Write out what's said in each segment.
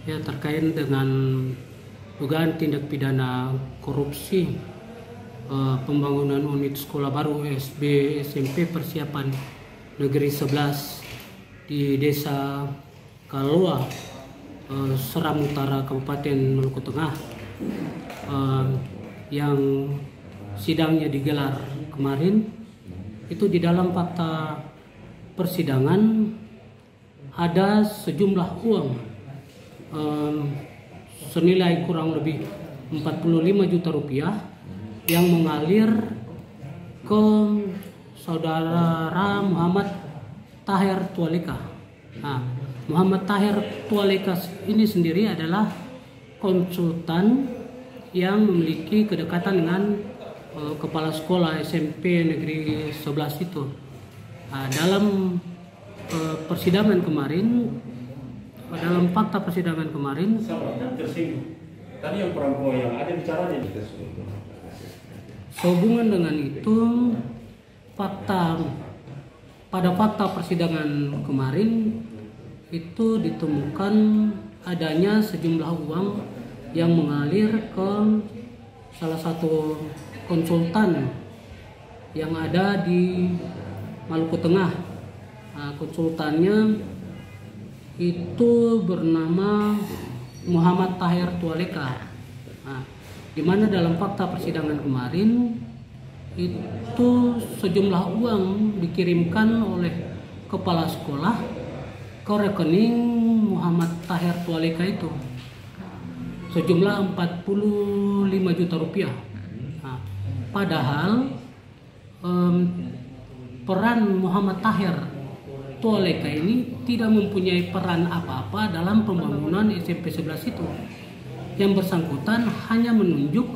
ya terkait dengan dugaan tindak pidana korupsi pembangunan unit sekolah baru SD SMP Persiapan Negeri 11 di Desa Kaloa, Seram Utara, Kabupaten Maluku Tengah, yang sidangnya digelar kemarin. Itu di dalam fakta persidangan ada sejumlah uang senilai kurang lebih 45 juta rupiah yang mengalir ke saudara Muhammad Taher Tualeka. Nah, Muhammad Taher Tualeka ini sendiri adalah konsultan yang memiliki kedekatan dengan kepala sekolah SMP Negeri 11 itu. Nah, dalam persidangan kemarin, dalam fakta persidangan kemarin, tadi yang perempuan yang ada bicaranya sehubungan dengan itu, pada fakta persidangan kemarin itu ditemukan adanya sejumlah uang yang mengalir ke salah satu konsultan yang ada di Maluku Tengah. Nah, konsultannya itu bernama Muhammad Taher Tualeka. Nah, di mana dalam fakta persidangan kemarin itu sejumlah uang dikirimkan oleh kepala sekolah ke rekening Muhammad Taher Tualeka itu sejumlah 45 juta rupiah. Nah, padahal peran Muhammad Taher Tualeka ini tidak mempunyai peran apa-apa dalam pembangunan SMP 11 itu. Yang bersangkutan hanya menunjuk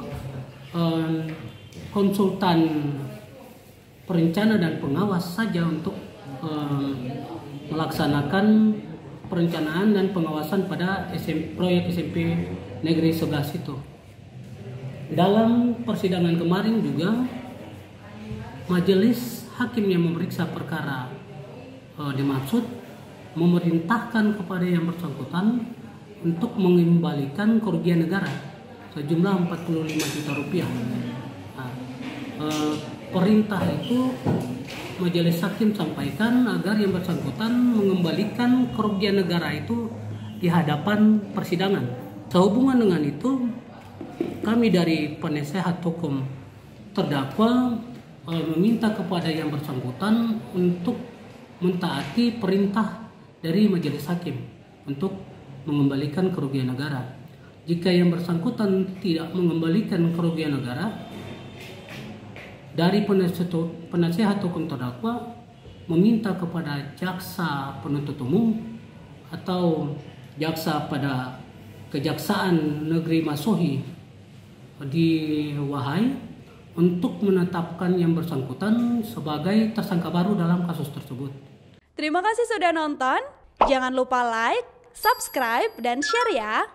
konsultan perencana dan pengawas saja untuk melaksanakan perencanaan dan pengawasan pada proyek SMP Negeri 11 itu. Dalam persidangan kemarin juga majelis hakim yang memeriksa perkara dimaksud memerintahkan kepada yang bersangkutan untuk mengembalikan kerugian negara sejumlah 45 juta rupiah. Nah, perintah itu majelis hakim sampaikan agar yang bersangkutan mengembalikan kerugian negara itu di hadapan persidangan. Sehubungan dengan itu, kami dari penasehat hukum terdakwa meminta kepada yang bersangkutan untuk mentaati perintah dari majelis hakim untuk mengembalikan kerugian negara. Jika yang bersangkutan tidak mengembalikan kerugian negara, dari penasehat hukum terdakwa meminta kepada jaksa penuntut umum atau jaksa pada Kejaksaan Negeri Masohi di Wahai untuk menetapkan yang bersangkutan sebagai tersangka baru dalam kasus tersebut. Terima kasih sudah nonton. Jangan lupa like, subscribe, dan share ya.